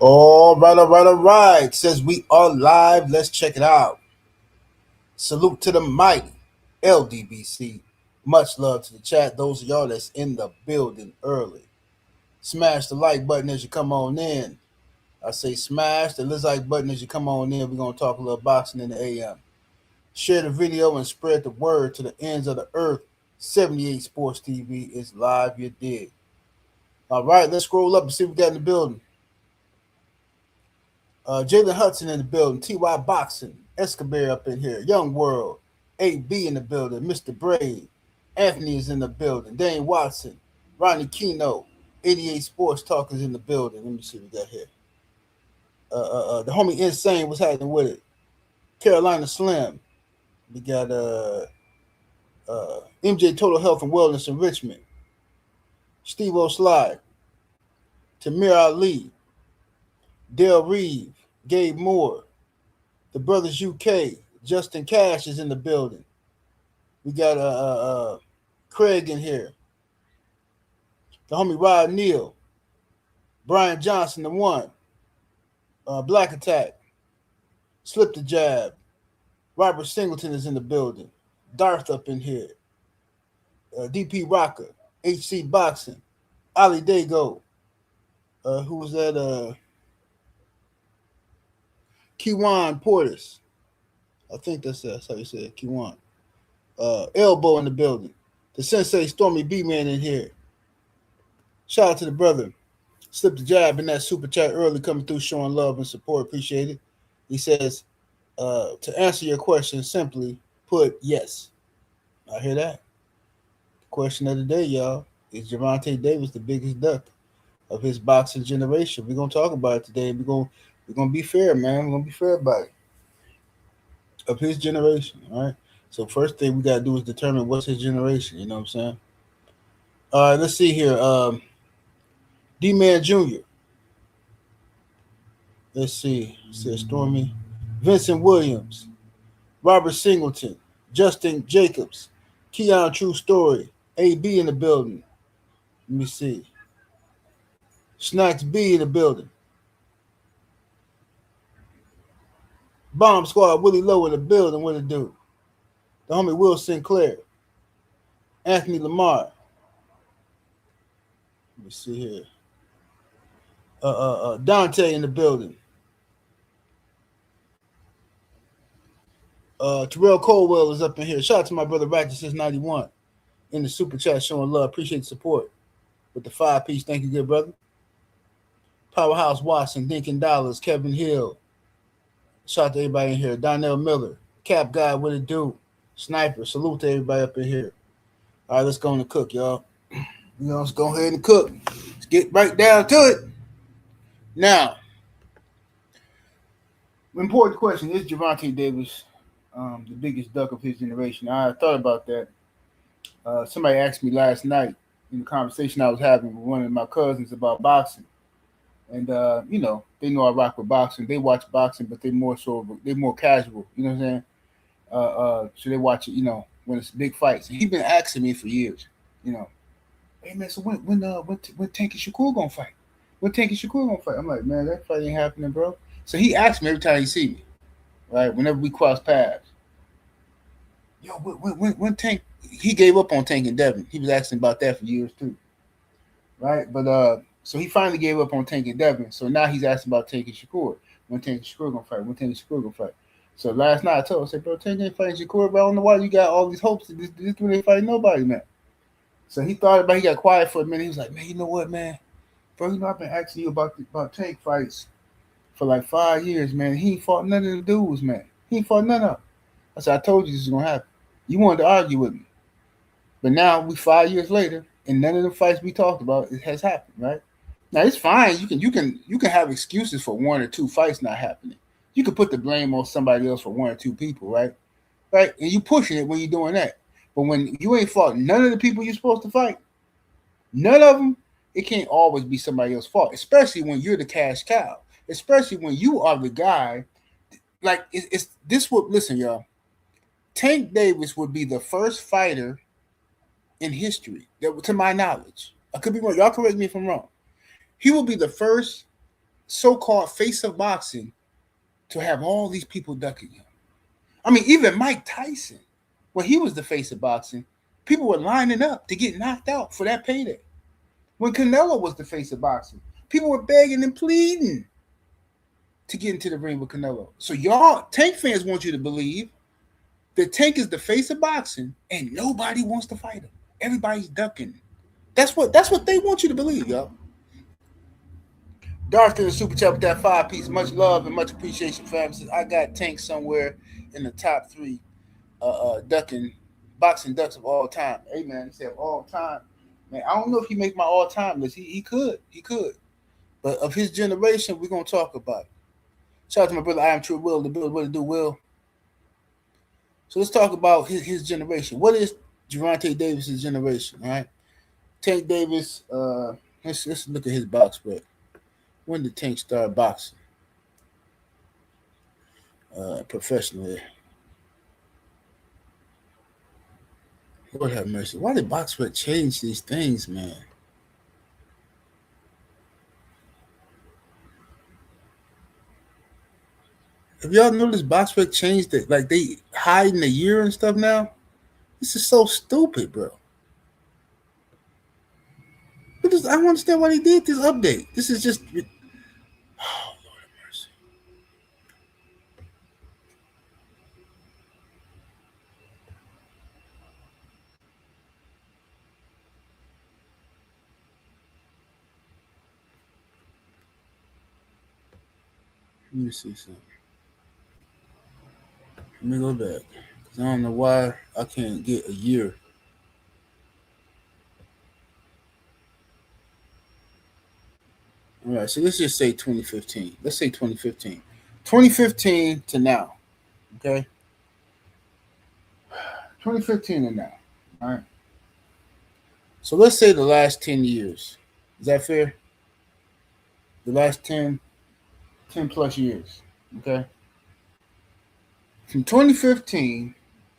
All right. Says we are live. Let's check it out. Salute to the mighty LDBC. Much love to the chat. Those of y'all that's in the building early. Smash the like button as you come on in. I say smash the like button as you come on in. We're going to talk a little boxing in the AM. Share the video and spread the word to the ends of the earth. 78 Sports TV is live. You dig. All right, let's scroll up and see what we got in the building. Jalen Hudson in the building. TY Boxing. Escobar up in here. Young World. AB in the building. Mr. Brave. Anthony is in the building. Dane Watson. Ronnie Keno. 88 Sports Talkers in the building. Let me see what we got here. The homie Insane. What's happening with it? Carolina Slim. We got MJ Total Health and Wellness in Richmond. Steve O'Slide. Tamir Ali. Dale Reeve. Gabe Moore. The Brothers UK. Justin Cash is in the building. We got Craig in here. The homie Rod Neal. Brian Johnson, the one. Black Attack. Slip the Jab. Robert Singleton is in the building. Darth up in here. DP Rocker. HC Boxing. Ali Dago. Who was that? Kiwan Portis. I think that's how you say it. Kiwan. Elbow in the building. The Sensei Stormy B-Man in here. Shout out to the brother. Slipped the jab in that super chat early, coming through, showing love and support. Appreciate it. He says, to answer your question, simply put, yes. I hear that. The question of the day, y'all, is Gervonta Davis the biggest duck of his boxing generation? We're going to talk about it today. We're gonna be fair, man. We're going to be fair about it. Of his generation, all right? So first thing we got to do is determine what's his generation, you know what I'm saying? All right, let's see here. D-Man Jr. Let's see. Says Stormy. Vincent Williams. Robert Singleton. Justin Jacobs. Keon True Story. AB in the building. Let me see. Snacks B in the building. Bomb Squad. Willie Lowe in the building. What it do? The homie Will Sinclair. Anthony Lamar. Let me see here. Dante in the building. Terrell Colwell is up in here. Shout out to my brother Ratchet since 91 in the super chat showing love. Appreciate the support with the 5-piece. Thank you, good brother. Powerhouse Watson, Dinkin Dollars, Kevin Hill. Shout out to everybody in here. Donnell Miller, Cap Guy, what it do? Sniper, salute to everybody up in here. All right, let's go on and cook, y'all. Let's go ahead and cook. Let's get right down to it. Now, important question, is Gervonta Davis the biggest duck of his generation? I thought about that. Somebody asked me last night in the conversation I was having with one of my cousins about boxing. And, they know I rock with boxing. They watch boxing, but they're more casual. You know what I'm saying? So they watch it, when it's big fights. And he's been asking me for years, hey, man, so when Tank and Shakur going to fight? When Tank and Shakur going to fight? I'm like, man, that fight ain't happening, bro. So he asks me every time he see me, right? Whenever we cross paths. Yo, when Tank, he gave up on Tank and Devin. He was asking about that for years too, right? But so he finally gave up on Tank and Devin. So now he's asking about Tank and Shakur. When Tank and Shakur gonna fight? When Tank and Shakur gonna fight? So last night I told him, I said, bro, Tank ain't fighting Shakur, but I don't know why you got all these hopes that this when they fight nobody, man. So he thought about it, he got quiet for a minute. He was like, man, you know what, man? Bro, I've been asking you about Tank fights for like 5 years, man. He ain't fought none of the dudes, man. He ain't fought none of them. I said, I told you this was gonna happen. You wanted to argue with me. But now we 5 years later, and none of the fights we talked about has happened, right? Now it's fine. You can have excuses for 1 or 2 fights not happening. You can put the blame on somebody else for 1 or 2 people, right? Right? And you pushing it when you're doing that. But when you ain't fought none of the people you're supposed to fight, none of them, it can't always be somebody else's fault. Especially when you're the cash cow. Especially when you are the guy. Like it's this would listen, y'all. Tank Davis would be the first fighter in history that, to my knowledge, I could be wrong. Y'all correct me if I'm wrong. He will be the first so-called face of boxing to have all these people ducking him. I mean, even Mike Tyson, when he was the face of boxing, people were lining up to get knocked out for that payday. When Canelo was the face of boxing, people were begging and pleading to get into the ring with Canelo. So y'all, Tank fans want you to believe that Tank is the face of boxing and nobody wants to fight him. Everybody's ducking. That's what they want you to believe, y'all. Darth in the super chat with that 5-piece. Much love and much appreciation, fam. Says, I got Tank somewhere in the top 3 ducking boxing ducks of all time. Hey man, he said all time. Man, I don't know if he make my all time list. He could. But of his generation, we're gonna talk about it. Shout out to my brother I Am True Will, the build, what to do, Will. So let's talk about his generation. What is Gervonta Davis' generation? All right. Tank Davis, let's look at his box spread. When did Tank start boxing? Professionally. Lord have mercy. Why did box spread change these things, man? Have y'all noticed box spread changed it? Like they hiding the year and stuff now? This is so stupid, bro. I don't understand why they did this update. This is just... Oh, Lord have mercy. Let me see something. Let me go back. Because I don't know why I can't get a year. All right, so let's just say 2015. Let's say 2015. 2015 to now, okay? 2015 to now, all right? So let's say the last 10 years. Is that fair? The last 10 plus years, okay? From 2015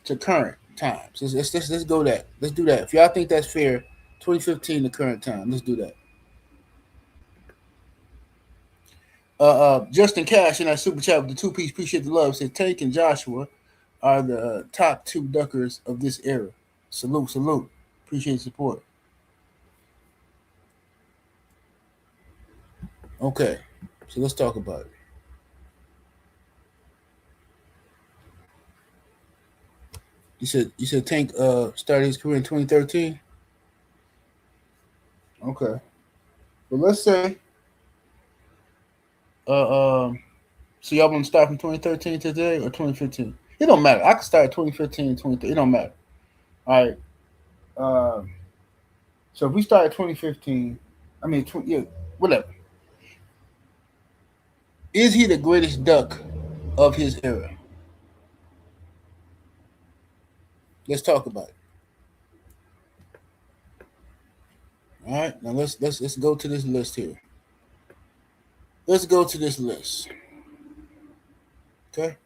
to current times. Let's go that. Let's do that. If y'all think that's fair, 2015 to current time. Let's do that. Justin Cash in that super chat with the 2-piece, appreciate the love, says Tank and Joshua are the top 2 duckers of this era. Salute. Appreciate the support. Okay, so let's talk about it. You said Tank started his career in 2013? Okay. Well, let's say so y'all want to start from 2013 to today or 2015? It don't matter. I can start 2015 and 2013. It don't matter. All right. So if we start at 2015, I mean, whatever. Is he the greatest duck of his era? Let's talk about it. All right. Now let's go to this list here. Let's go to this list. Okay.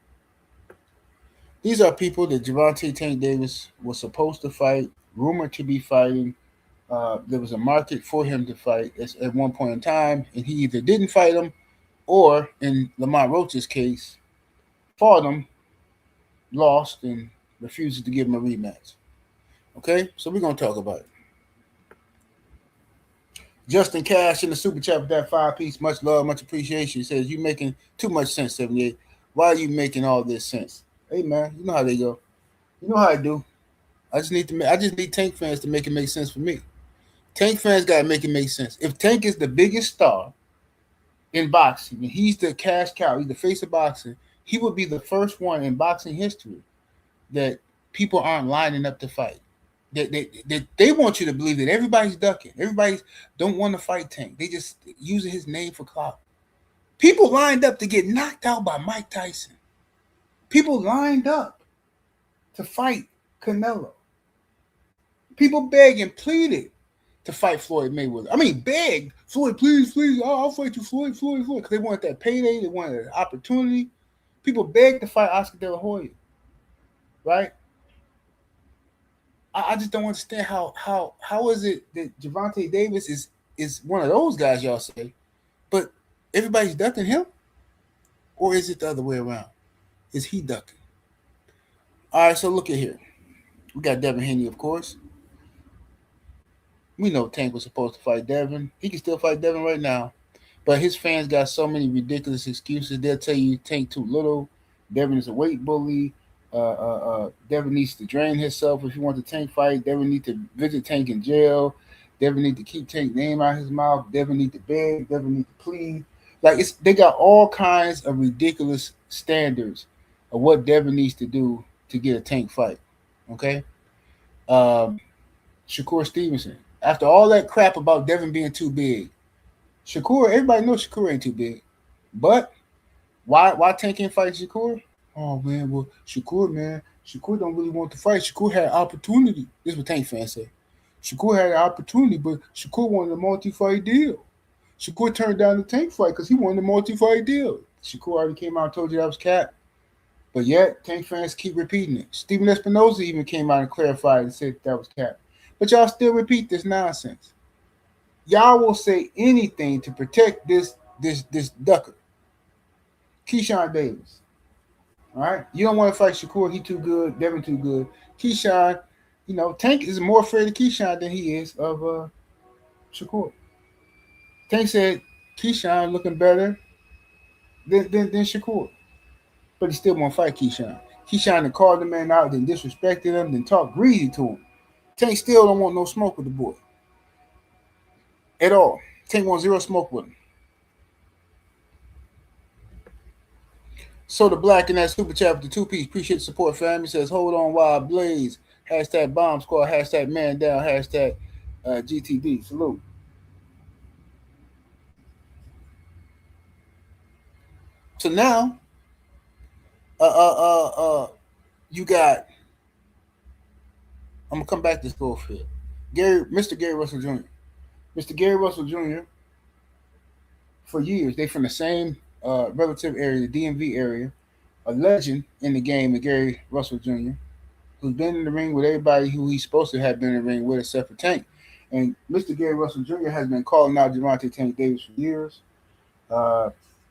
These are people that Gervonta Tank Davis was supposed to fight, rumored to be fighting. There was a market for him to fight at one point in time, and he either didn't fight him, or in Lamont Roach's case, fought him, lost, and refuses to give him a rematch. Okay, so we're gonna talk about it. Justin Cash in the super chat with that 5-piece. Much love, much appreciation. He says, "You making too much sense, 78. Why are you making all this sense?" Hey man, you know how they go. You know how I do. I just need Tank fans to make it make sense for me. Tank fans gotta make it make sense. If Tank is the biggest star in boxing and he's the cash cow, he's the face of boxing, he would be the first one in boxing history that people aren't lining up to fight. They want you to believe that everybody's ducking. Everybody don't want to fight Tank. They just using his name for clout. People lined up to get knocked out by Mike Tyson. People lined up to fight Canelo. People begged and pleaded to fight Floyd Mayweather. I mean, begged, Floyd, please, I'll fight you, Floyd, because they wanted that payday, they wanted an opportunity. People begged to fight Oscar De La Hoya, right? I just don't understand how is it that Gervonta Davis is one of those guys y'all say, but Everybody's ducking him, or is it the other way around? Is he ducking? All right, so look at here. We got Devin Haney, of course. We know Tank was supposed to fight Devin. He can still fight Devin right now. But his fans got so many ridiculous excuses. They'll tell you Tank too little. Devin is a weight bully. Devin needs to drain himself if he wants a Tank fight. Devin needs to visit Tank in jail. Devin needs to keep Tank's name out of his mouth. Devin needs to beg. Devin needs to plead. Like they got all kinds of ridiculous standards of what Devin needs to do to get a Tank fight. Okay. Shakur Stevenson. After all that crap about Devin being too big, Shakur, everybody knows Shakur ain't too big. But why Tank can't fight Shakur? Oh man, well Shakur don't really want to fight. Shakur had opportunity. This is what Tank fans say. Shakur had an opportunity, but Shakur wanted a multi-fight deal. Shakur turned down the Tank fight because he wanted a multi-fight deal. Shakur already came out and told you that was cap. But yet, Tank fans keep repeating it. Steven Espinoza even came out and clarified and said that was cap. But y'all still repeat this nonsense. Y'all will say anything to protect this ducker. Keyshawn Davis. All right? You don't want to fight Shakur. He too good. Devin too good. Keyshawn, Tank is more afraid of Keyshawn than he is of Shakur. Tank said Keyshawn looking better than Shakur. But he still won't fight Keyshawn. Keyshawn then called the man out, then disrespected him, then talked greasy to him. Tank still don't want no smoke with the boy. At all. Tank wants zero smoke with him. So the Black in that super chat with the 2-piece. Appreciate the support, fam. He says, hold on while I blaze. Hashtag bomb squad. Hashtag man down. Hashtag GTD. Salute. So now, you got. I'm gonna come back to this bullshit. Mr. Gary Russell Jr. Mr. Gary Russell Jr. For years, they from the same relative area, the DMV area. A legend in the game, Gary Russell Jr., who's been in the ring with everybody who he's supposed to have been in the ring with, except for Tank. And Mr. Gary Russell Jr. has been calling out Gervonta Tank Davis for years.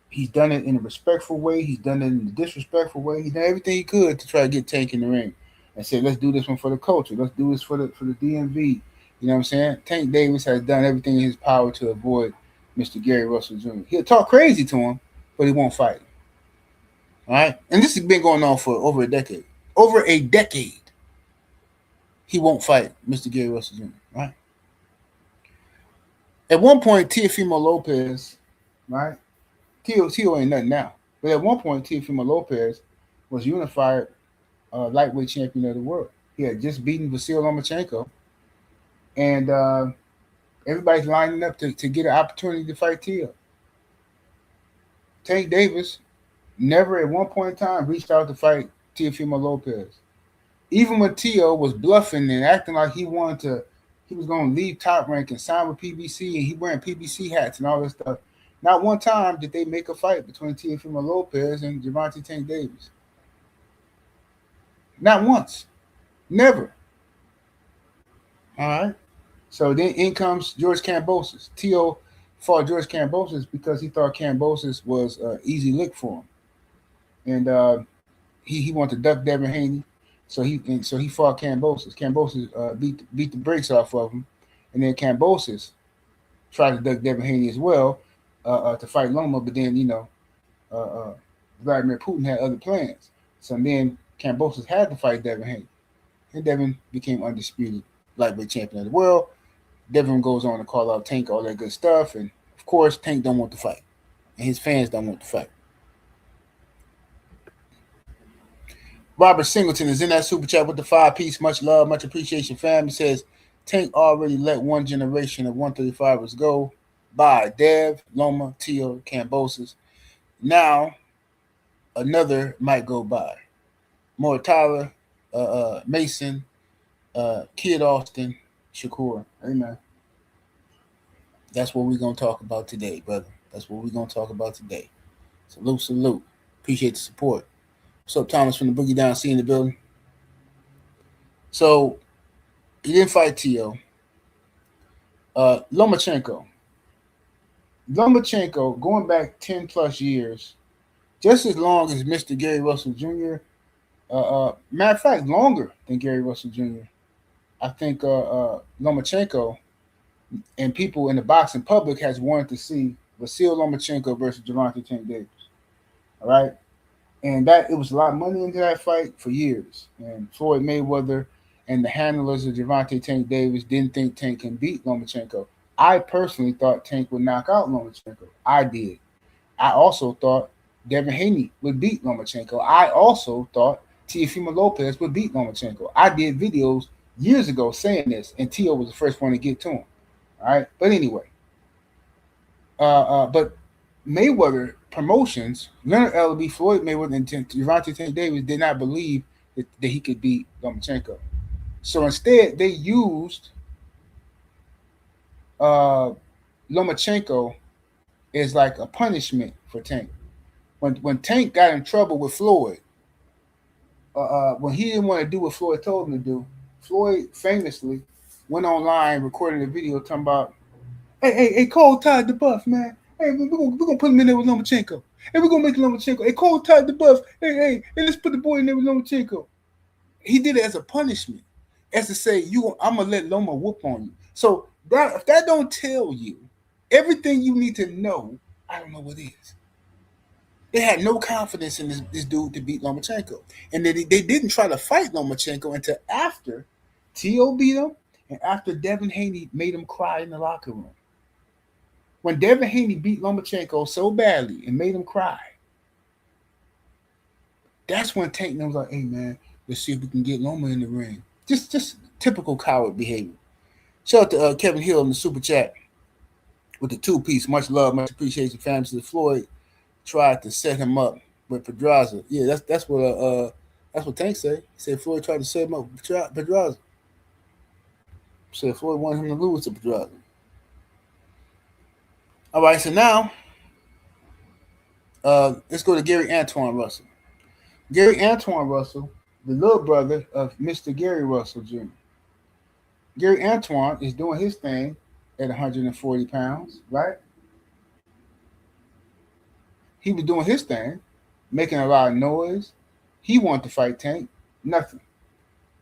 He's done it in a respectful way. He's done it in a disrespectful way. He's done everything he could to try to get Tank in the ring and say, let's do this one for the culture. Let's do this for the DMV. You know what I'm saying? Tank Davis has done everything in his power to avoid Mr. Gary Russell Jr. He'll talk crazy to him, but he won't fight him. All right? And this has been going on for over a decade. Over a decade. He won't fight Mr. Gary Russell Jr., right? At one point, Teofimo Lopez, right? Tio ain't nothing now. But at one point, Teofimo Lopez was unified lightweight champion of the world. He had just beaten Vasyl Lomachenko. And everybody's lining up to get an opportunity to fight Tio. Tank Davis never at one point in time reached out to fight Teofimo Lopez. Even when Tio was bluffing and acting like he was going to leave Top Rank and sign with PBC, and he wearing PBC hats and all this stuff. Not one time did they make a fight between Teofimo Lopez and Gervonta Tank Davis. Not once. Never. All right. So then in comes George Kambosos. Tio fought George Kambosos because he thought Kambosos was an easy lick for him. And he wanted to duck Devin Haney. So he fought Kambosos. Kambosos beat the brakes off of him. And then Kambosos tried to duck Devin Haney as well to fight Loma. But then, Vladimir Putin had other plans. So then Kambosos had to fight Devin Haney. And Devin became undisputed lightweight champion of the world. Devin goes on to call out Tank, all that good stuff. And, of course, Tank don't want to fight. And his fans don't want to fight. Robert Singleton is in that super chat with the 5-piece. Much love, much appreciation, fam. He says, Tank already let one generation of 135ers go by. Dev, Loma, Tio, Kambosos. Now, another might go by. More Tyler, Mason, Kid Austin, Shakur. Amen. That's what we're going to talk about today, brother. That's what we're going to talk about today. Salute, salute. Appreciate the support. What's up, Thomas from the Boogie Down C in the building? So, he didn't fight Tio. Lomachenko. Lomachenko, going back 10 plus years, just as long as Mr. Gary Russell Jr., matter of fact, longer than Gary Russell Jr. I think Lomachenko and people in the boxing public has wanted to see Vasil Lomachenko versus Gervonta Tank Davis. All right. And that it was a lot of money into that fight for years. And Floyd Mayweather and the handlers of Gervonta Tank Davis didn't think Tank can beat Lomachenko. I personally thought Tank would knock out Lomachenko. I did. I also thought Devin Haney would beat Lomachenko. I also thought Teofimo Lopez would beat Lomachenko. I did videos years ago saying this, and Tio was the first one to get to him. All right, but anyway, but Mayweather promotions, Leonard Ellerbe, Floyd Mayweather, and Gervonta Tank Davis did not believe that he could beat Lomachenko. So instead, they used Lomachenko as like a punishment for Tank. When Tank got in trouble with Floyd, when he didn't want to do what Floyd told him to do, Floyd famously went online, recording a video talking about, hey, Cole Todd the Buff, man. Hey, we're gonna put him in there with Lomachenko. Hey, we're gonna make Lomachenko. Hey, Cole Todd the Buff. Hey, let's put the boy in there with Lomachenko. He did it as a punishment, as to say, I'm gonna let Loma whoop on you. So that if that don't tell you everything you need to know, I don't know what is. They had no confidence in this dude to beat Lomachenko. And they didn't try to fight Lomachenko until after T.O. beat him and after Devin Haney made him cry in the locker room. When Devin Haney beat Lomachenko so badly and made him cry, that's when Tank was like, hey, man, let's see if we can get Loma in the ring. Just typical coward behavior. Shout out to Kevin Hill in the super chat with the 2-piece. Much love, much appreciation, fans. Floyd tried to set him up with Pedraza. Yeah, that's what Tank said. He said Floyd tried to set him up with Pedraza. Said Floyd wanted him to lose to Pedraza. All right, so now let's go to Gary Antoine Russell. Gary Antoine Russell, the little brother of Mr. Gary Russell Jr. Gary Antoine is doing his thing at 140 pounds, right? He was doing his thing, making a lot of noise. He wanted to fight Tank. Nothing.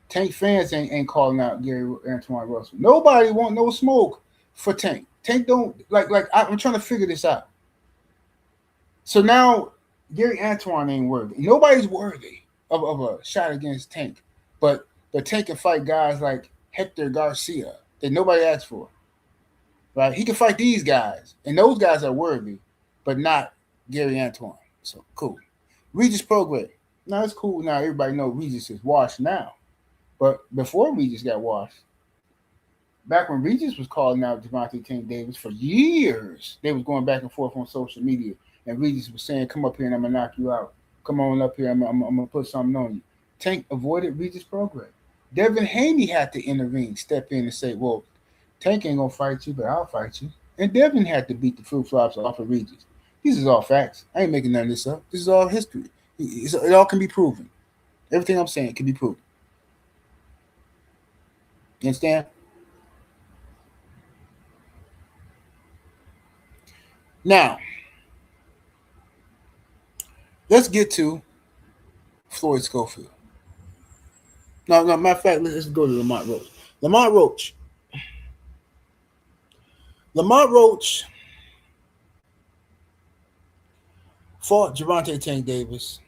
Tank fans ain't calling out Gary Antoine Russell. Nobody want no smoke for Tank. Tank don't like I'm trying to figure this out. So now Gary Antoine ain't worthy. Nobody's worthy of a shot against Tank. But Tank can fight guys like Hector Garcia that nobody asked for. Right? He can fight these guys. And those guys are worthy, but not Gary Antoine. So cool. Regis program. Now it's cool. Now everybody knows Regis is washed now. But before Regis got washed, back when Regis was calling out Gervonta Tank Davis for years, they was going back and forth on social media. And Regis was saying, come up here and I'm going to knock you out. Come on up here. I'm going to put something on you. Tank avoided Regis' program. Devin Haney had to intervene, step in and say, well, Tank ain't going to fight you, but I'll fight you. And Devin had to beat the flip-flops off of Regis. These is all facts. I ain't making none of this up. This is all history. It all can be proven. Everything I'm saying can be proven. You understand? Now, let's get to Floyd Schofield. No, matter of fact, let's go to Lamont Roach. Lamont Roach fought Gervonta Tank Davis.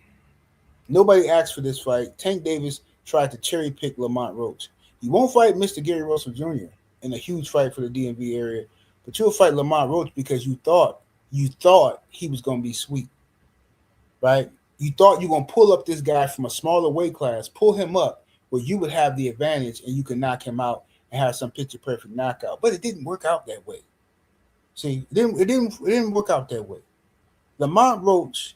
Nobody asked for this fight. Tank Davis tried to cherry pick Lamont Roach. You won't fight Mr. Gary Russell Jr. in a huge fight for the DMV area, but you'll fight Lamont Roach because you thought he was going to be sweet, right? You thought you were going to pull up this guy from a smaller weight class, pull him up where you would have the advantage and you could knock him out and have some picture-perfect knockout. But it didn't work out that way. See, it didn't work out that way. Lamont Roach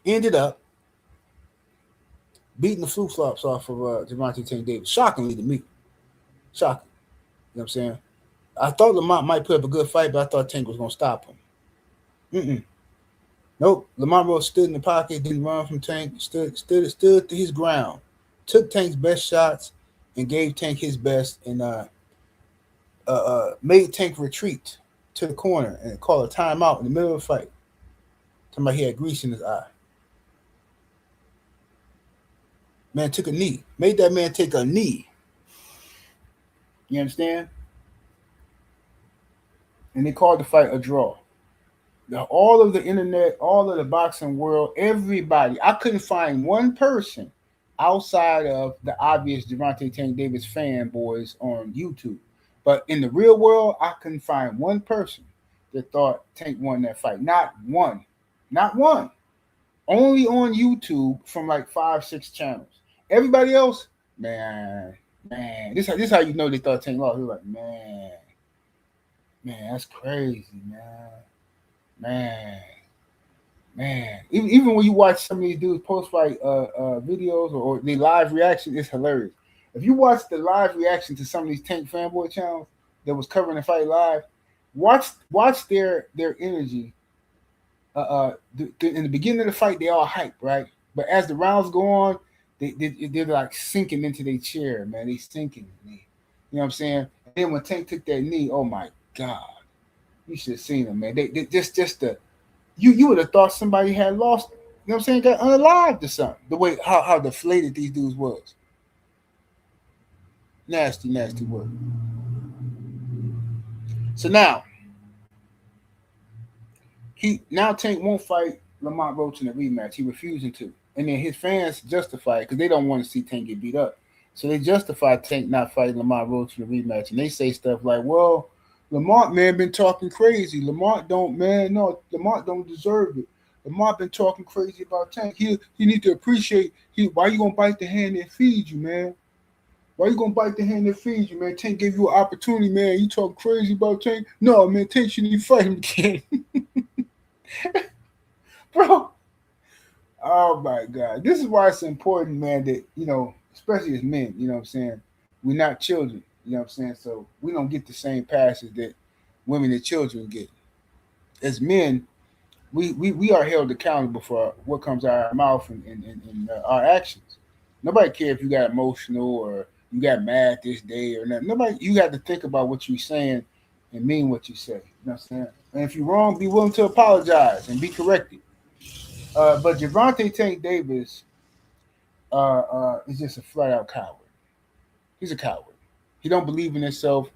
ended up beating the flip-flops off of Gervonta Tank Davis. Shockingly to me. Shocking. You know what I'm saying? I thought Lamont might put up a good fight, but I thought Tank was going to stop him. Nope. Lamont Roach stood in the pocket, didn't run from Tank, stood to his ground, took Tank's best shots, and gave Tank his best, and made Tank retreat to the corner and call a timeout in the middle of the fight. Talking about he had grease in his eye. Man took a knee. Made that man take a knee. You understand? And they called the fight a draw. Now, all of the internet, all of the boxing world, everybody. I couldn't find one person outside of the obvious Gervonta Tank Davis fanboys on YouTube. But in the real world, I couldn't find one person that thought Tank won that fight. Not one. Not one. Only on YouTube from like 5, 6 channels. Everybody else, man. This how you know they thought Tank lost. They were like, man, that's crazy, man. Even when you watch some of these dudes post fight videos or the live reaction, it's hilarious. If you watch the live reaction to some of these Tank fanboy channels that was covering the fight live, watch their energy. In the beginning of the fight, they all hype, right? But as the rounds go on, they're like sinking into their chair, man. They sinking. You know what I'm saying? And then when Tank took that knee, oh my God, you should have seen them, man. They just the you would have thought somebody had lost. You know what I'm saying? Got unalived or something. The way how deflated these dudes was. Nasty word. So now Tank won't fight Lamont Roach in a rematch. He refusing to. And then his fans justify it because they don't want to see Tank get beat up. So they justify Tank not fighting Lamont Roach in a rematch. And they say stuff like, well, Lamont, man, been talking crazy. Lamont don't deserve it. Lamont been talking crazy about Tank. He need to appreciate, why you going to bite the hand that feeds you, man? Why you going to bite the hand that feeds you, man? Tank gave you an opportunity, man. You talking crazy about Tank? No, man, Tank shouldn't fight him again. Bro. Oh my God. This is why it's important, man, that, especially as men, you know what I'm saying? We're not children, you know what I'm saying? So we don't get the same passes that women and children get. As men, we are held accountable for what comes out of our mouth and our actions. Nobody cares if you got emotional or you got mad this day or nothing. Nobody, you got to think about what you're saying and mean what you say. You know what I'm saying? And if you're wrong, be willing to apologize and be corrected. But Gervonta Tank Davis is just a flat out coward. He's a coward. He don't believe in himself.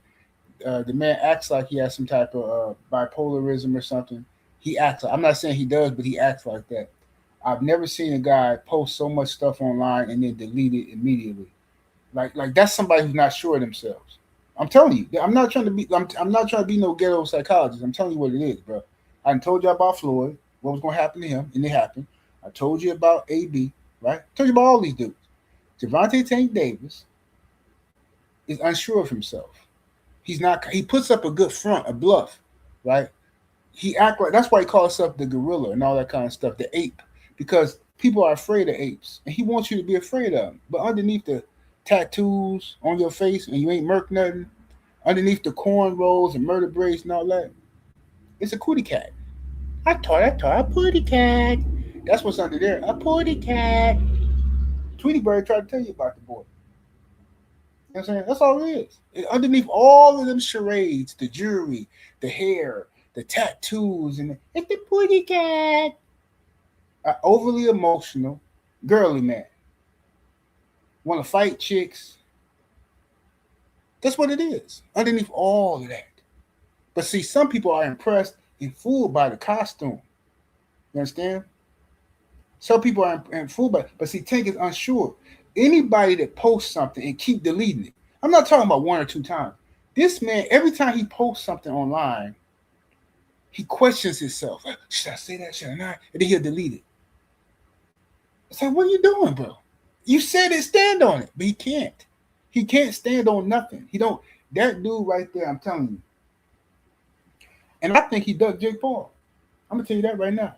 The man acts like he has some type of bipolarism or something. He acts like, I'm not saying he does, but he acts like that. I've never seen a guy post so much stuff online and then delete it immediately. Like that's somebody who's not sure of themselves. I'm telling you, I'm not trying to be no ghetto psychologist. I'm telling you what it is, bro. I told you about Floyd, what was going to happen to him, and it happened. I told you about AB, right? I told you about all these dudes. Gervonta Tank Davis is unsure of himself. He's not. He puts up a good front, a bluff, right? He act like, that's why he calls himself the gorilla and all that kind of stuff, the ape, because people are afraid of apes, and he wants you to be afraid of them. But underneath the tattoos on your face, and you ain't murk nothing, underneath the cornrows and murder braids and all that, it's a cootie cat. I taught a putty cat. That's what's under there. A putty cat. Tweety Bird tried to tell you about the boy. You know what I'm saying? That's all it is. Underneath all of them charades, the jewelry, the hair, the tattoos, and it's the putty cat. An overly emotional, girly man. Want to fight chicks. That's what it is. Underneath all of that. But see, some people are impressed and fooled by the costume. You understand? Some people are fooled by it. But see, Tank is unsure. Anybody that posts something and keep deleting it. I'm not talking about 1 or 2 times. This man, every time he posts something online, he questions himself. Should I say that? Should I not? And then he'll delete it. It's like, what are you doing, bro? You said it, stand on it. But he can't. He can't stand on nothing. He don't. That dude right there, I'm telling you. And I think he ducked Jake Paul. I'm gonna tell you that right now.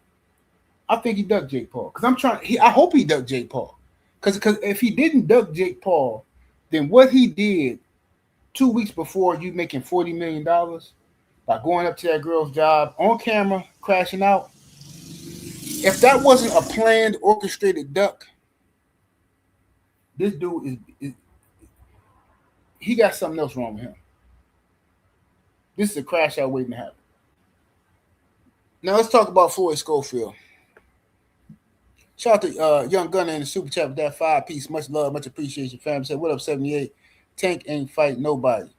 I think he ducked Jake Paul because I hope he ducked Jake Paul because if he didn't duck Jake Paul, then what he did 2 weeks before you making $40 million by going up to that girl's job on camera, crashing out. If that wasn't a planned, orchestrated duck, this dude is he got something else wrong with him. This is a crash out waiting to happen. Now let's talk about Floyd Schofield. Shout out to Young Gunner in the super chat with that 5-piece. Much love, much appreciation, fam. Said, what up, 78? Tank ain't fight nobody.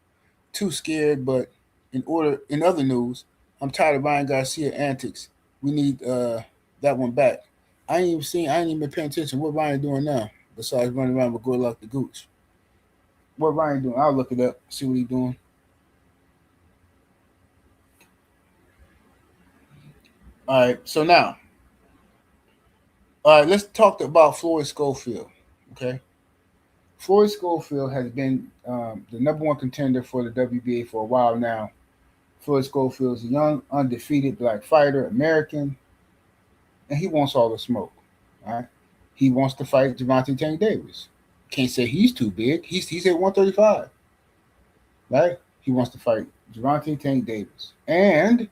Too scared, but in other news, I'm tired of Ryan Garcia antics. We need that one back. I ain't even been paying attention. What Ryan doing now? Besides running around with Good Luck the Gooch. What Ryan doing? I'll look it up, see what he's doing. All right, so now, all right, let's talk about Floyd Schofield. Okay, Floyd Schofield has been the number one contender for the WBA for a while now. Floyd Schofield is a young, undefeated black fighter, American, and he wants all the smoke. All right, he wants to fight Gervonta Tank Davis. Can't say he's too big. He's at 135. Right? He wants to fight Gervonta Tank Davis, and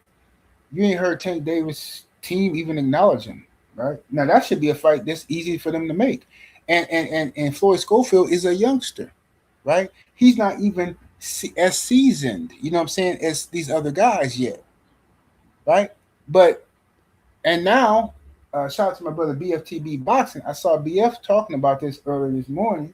you ain't heard Tank Davis team even acknowledge him. Right now, that should be a fight that's easy for them to make. And Floyd Schofield is a youngster, right? He's not even as seasoned, you know what I'm saying, as these other guys yet, right? But and now, shout out to my brother BFTB Boxing. I saw BF talking about this earlier this morning.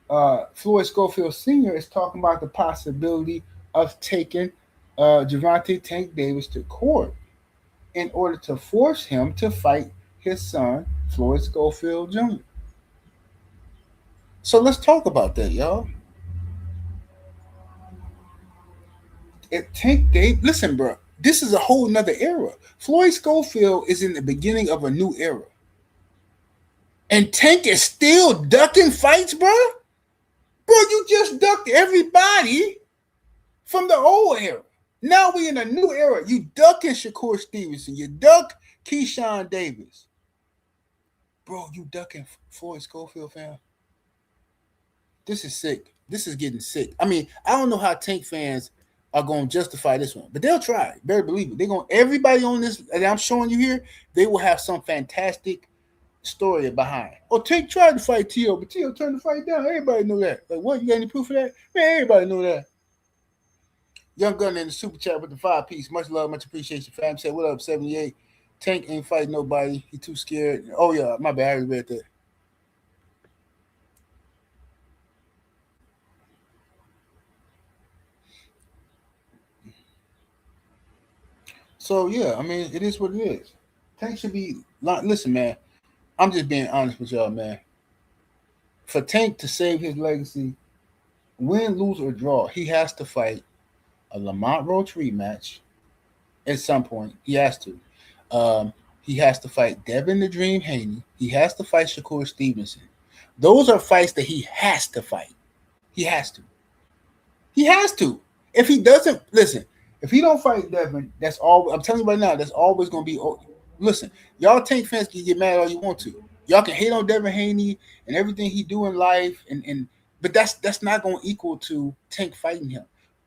Floyd Schofield Sr. is talking about the possibility of taking Gervonta Tank Davis to court in order to force him to fight his son, Floyd Schofield Jr. So let's talk about that, y'all. Tank Davis, listen, bro, this is a whole nother era. Floyd Schofield is in the beginning of a new era. And Tank is still ducking fights, bro? Bro, you just ducked everybody from the old era. Now we in a new era. You ducking Shakur Stevenson. You duck Keyshawn Davis. Bro, you ducking Floyd Schofield, fam. This is sick. This is getting sick. I mean, I don't know how Tank fans are going to justify this one, but they'll try. Better believe it. They're going. Everybody on this that I'm showing you here, they will have some fantastic story behind. Oh, Tank tried to fight T.O., but T.O. turned the fight down. Everybody knew that. Like, what? You got any proof of that? Man, everybody knew that. Young Gunner in the super chat with the 5-piece. Much love, much appreciation. Fam said, what up, 78? Tank ain't fighting nobody. He too scared. Oh, yeah, my bad. I read that. So, yeah, I mean, it is what it is. Tank should be, listen, man, I'm just being honest with y'all, man. For Tank to save his legacy, win, lose, or draw, he has to fight a Lamont Roach rematch at some point. He has to. He has to fight Devin the Dream Haney. He has to fight Shakur Stevenson. Those are fights that he has to fight. He has to. He has to. If he doesn't, listen, if he don't fight Devin, that's all. I'm telling you right now, that's always going to be. Listen, y'all Tank fans can get mad all you want to. Y'all can hate on Devin Haney and everything he do in life, but that's not going to equal to Tank fighting him.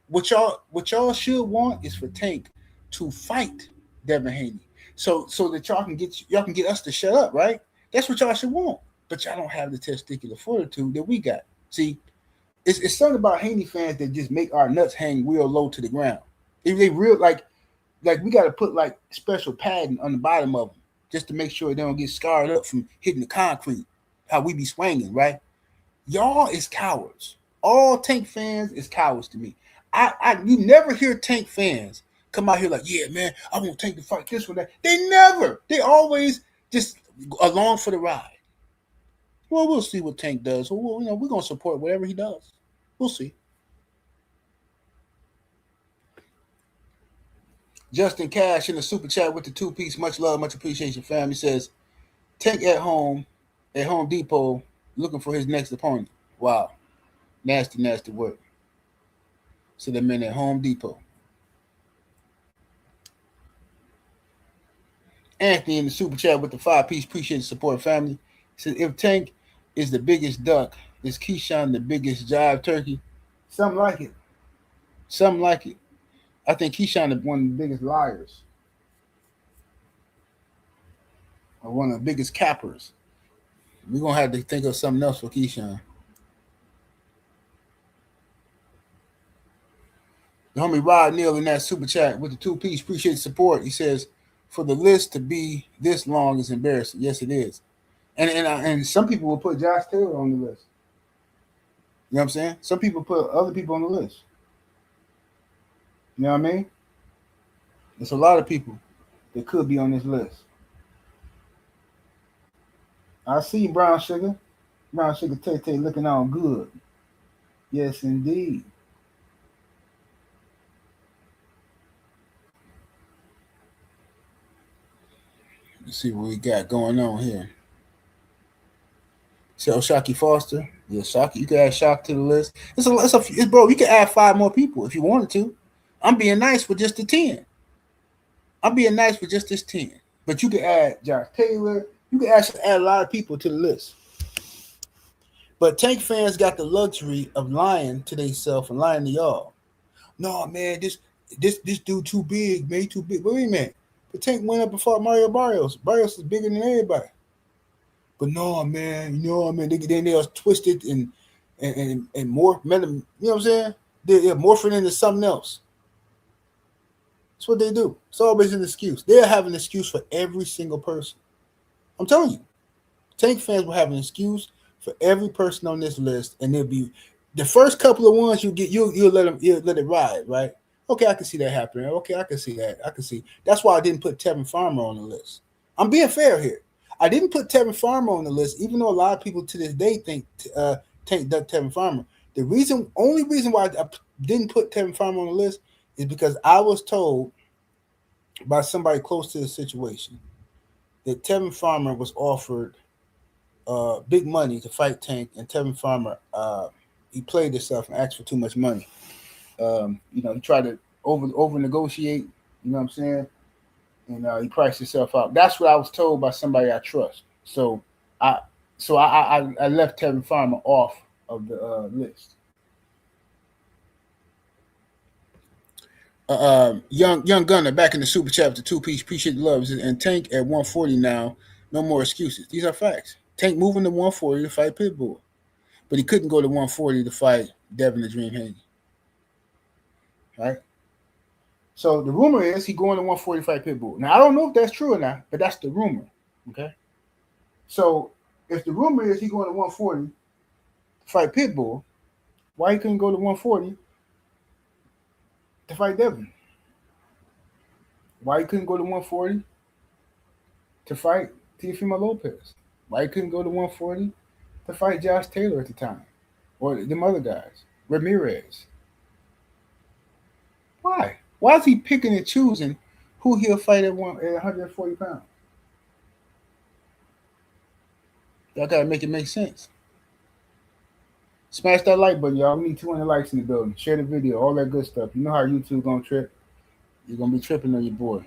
What y'all should want is for Tank to fight Devin Haney, so that y'all can get us to shut up, right? That's what y'all should want. But y'all don't have the testicular fortitude that we got. See, it's something about Haney fans that just make our nuts hang real low to the ground. If they real like we got to put like special padding on the bottom of them just to make sure they don't get scarred up from hitting the concrete. How we be swinging, right? Y'all is cowards. All Tank fans is cowards to me. You never hear Tank fans come out here like, yeah, man, I want Tank to fight this one, that. They never. They always just along for the ride. Well, we'll see what Tank does. Well, we're gonna support whatever he does. We'll see. Justin Cash in the super chat with the 2-piece. Much love, much appreciation, fam. He says, Tank at Home Depot, looking for his next opponent. Wow. Nasty, nasty work. So the men at Home Depot. Anthony in the super chat with the 5-piece. Appreciate the support, family. He says, if Tank is the biggest duck, is Keyshawn the biggest jive turkey? Something like it. Something like it. I think Keyshawn is one of the biggest liars. Or one of the biggest cappers. We're going to have to think of something else for Keyshawn. The homie Rod Neal in that super chat with the 2-piece. Appreciate the support. He says, for the list to be this long is embarrassing. Yes, it is. And some people will put Josh Taylor on the list. You know what I'm saying? Some people put other people on the list. You know what I mean? There's a lot of people that could be on this list. I see Brown Sugar. Brown Sugar Tay looking on good. Yes, indeed. Let's see what we got going on here. So Shocky Foster. Yeah, Shocky. You can add Shock to the list. Bro, you can add 5 more people if you wanted to. I'm being nice with just the 10. I'm being nice with just this 10. But you can add Josh Taylor. You can actually add a lot of people to the list. But Tank fans got the luxury of lying to themselves and lying to y'all. No, man, this dude too big, man, too big. Wait a minute. But Tank went up and fought Mario Barrios. Barrios is bigger than everybody. But no, man, they are twisted and more, you know what I'm saying? They're morphing into something else. That's what they do. It's always an excuse. They'll have an excuse for every single person. I'm telling you, Tank fans will have an excuse for every person on this list, and they'll be the first couple of ones you'll let it ride, right? Okay, I can see that happening. Okay, I can see that. I can see. That's why I didn't put Tevin Farmer on the list. I'm being fair here. I didn't put Tevin Farmer on the list, even though a lot of people to this day think Tank ducked Tevin Farmer. The only reason why I didn't put Tevin Farmer on the list is because I was told by somebody close to the situation that Tevin Farmer was offered big money to fight Tank, and Tevin Farmer he played himself and asked for too much money. He tried to over negotiate. You know what I'm saying? And he priced himself out. That's what I was told by somebody I trust. So I left Tevin Farmer off of the list. Young Gunner back in the super chat with the 2-piece. Appreciate the love. And Tank at 140 now. No more excuses. These are facts. Tank moving to 140 to fight Pitbull, but he couldn't go to 140 to fight Devin the Dream Haney. Right. So the rumor is he going to 140 to fight Pitbull. Now I don't know if that's true or not, but that's the rumor. Okay. So if the rumor is he going to 140 to fight Pitbull, why he couldn't go to 140 to fight Devin? Why he couldn't go to 140 to fight Teofimo Lopez? Why he couldn't go to 140 to fight Josh Taylor at the time, or them other guys, Ramirez? Why? Why is he picking and choosing who he'll fight at 140 pounds? Y'all gotta make it make sense. Smash that like button, y'all. We need 200 likes in the building. Share the video, all that good stuff. You know how YouTube gonna trip. You're gonna be tripping on your boy.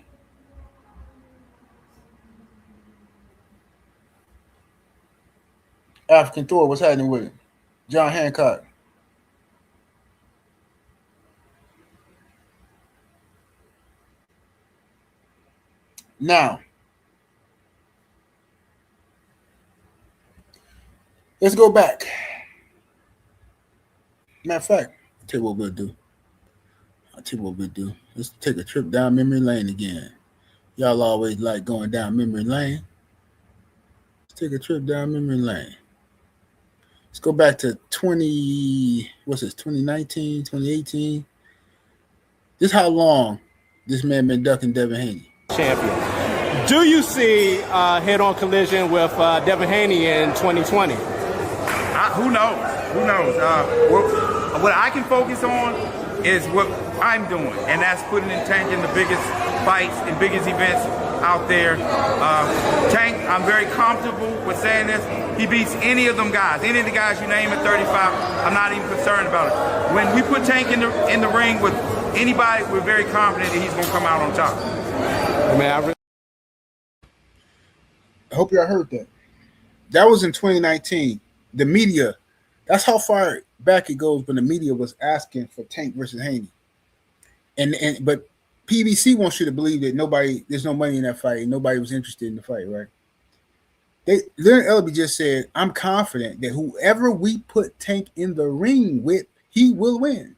African Thor, what's happening with it? John Hancock. Now, let's go back. Matter of fact, I'll tell you what we'll do. Let's take a trip down memory lane again. Y'all always like going down memory lane. Let's take a trip down memory lane. Let's go back to 2019, 2018. This is how long this man been ducking Devin Haney. Champion. Do you see head-on collision with Devin Haney in 2020? Who knows? What I can focus on is what I'm doing, and that's putting in Tank in the biggest fights and biggest events out there. Tank, I'm very comfortable with saying this. He beats any of them guys, any of the guys you name at 35. I'm not even concerned about it. When we put Tank in the ring with anybody, we're very confident that he's going to come out on top. Man, I hope y'all heard that. That was in 2019. The media, that's how far back it goes, but the media was asking for Tank versus Haney. But PBC wants you to believe that there's no money in that fight, and nobody was interested in the fight, right? Leonard Ellerby just said, I'm confident that whoever we put Tank in the ring with, he will win.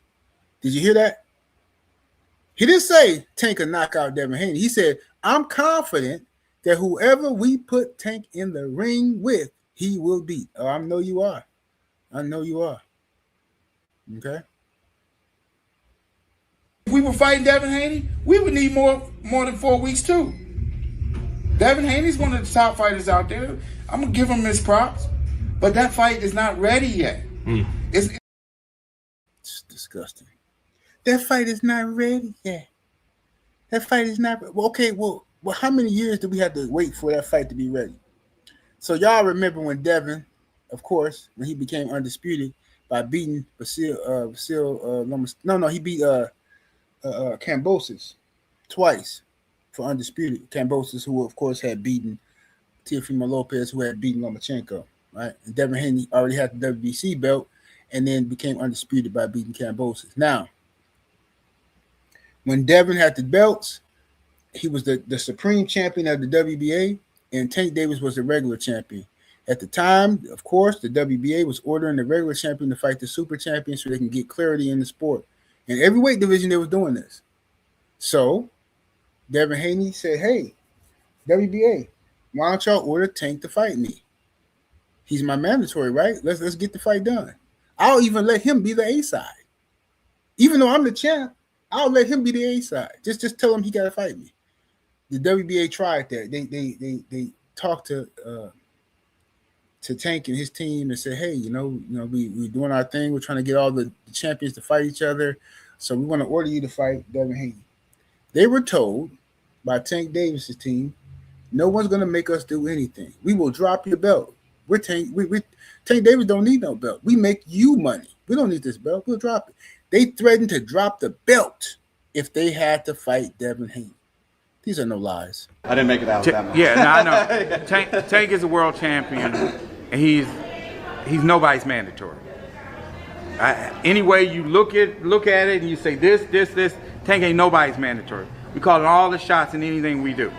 Did you hear that? He didn't say Tank could knock out Devin Haney. He said, I'm confident that whoever we put Tank in the ring with, he will beat. Oh, I know you are. I know you are. Okay. If we were fighting Devin Haney, we would need more than 4 weeks too. Devin Haney's one of the top fighters out there. I'm gonna give him his props, but that fight is not ready yet. It's disgusting. That fight is not ready yet. That fight is not okay. Well, how many years do we have to wait for that fight to be ready? So y'all remember when Devin, of course, when he became undisputed by beating he beat Kambosos twice for undisputed. Kambosos, who of course had beaten Teofimo Lopez, who had beaten Lomachenko, right? And Devin Haney already had the WBC belt and then became undisputed by beating Kambosos. Now, when Devin had the belts, he was the supreme champion of the WBA, and Tank Davis was the regular champion. At the time, of course, the WBA was ordering the regular champion to fight the super champion so they can get clarity in the sport. In every weight division, they was doing this. So Devin Haney said, hey, WBA, why don't y'all order Tank to fight me? He's my mandatory, right? Let's get the fight done. I'll even let him be the A side. Even though I'm the champ, I'll let him be the A side. Just tell him he got to fight me. The WBA tried that. They talked to Tank and his team and said, hey, we're doing our thing. We're trying to get all the champions to fight each other. So we want to order you to fight Devin Haney. They were told by Tank Davis's team, no one's going to make us do anything. We will drop your belt. Tank Davis don't need no belt. We make you money. We don't need this belt. We'll drop it. They threatened to drop the belt if they had to fight Devin Haney. These are no lies. I didn't make it out that much. Yeah, no, I know. Tank is a world champion, and he's nobody's mandatory. Any way you look at it and you say this, Tank ain't nobody's mandatory. We call it all the shots in anything we do.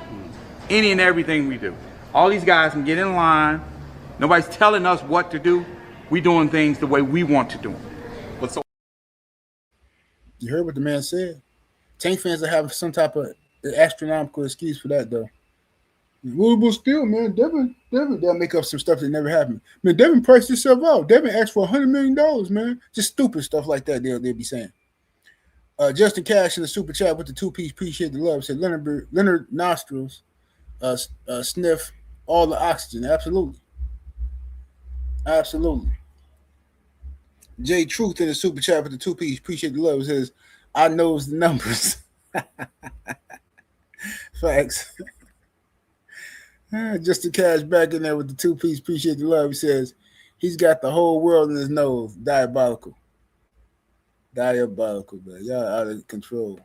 Any and everything we do. All these guys can get in line. Nobody's telling us what to do. We doing things the way we want to do them. You heard what the man said. Tank fans are having some type of astronomical excuse for that, though. Well, still, man, Devin, they'll make up some stuff that never happened. Man, Devin priced himself out. Devin asked for $100 million, man. Just stupid stuff like that they'll be saying. Justin Cash in the super chat with the 2-piece, appreciate the love, said Leonard nostrils sniff all the oxygen. Absolutely. Jay Truth in the super chat with the 2-piece, appreciate the love, says, I knows the numbers. Facts. Justin Cash back in there with the 2-piece, appreciate the love. He says, he's got the whole world in his nose. Diabolical, man. Y'all out of control.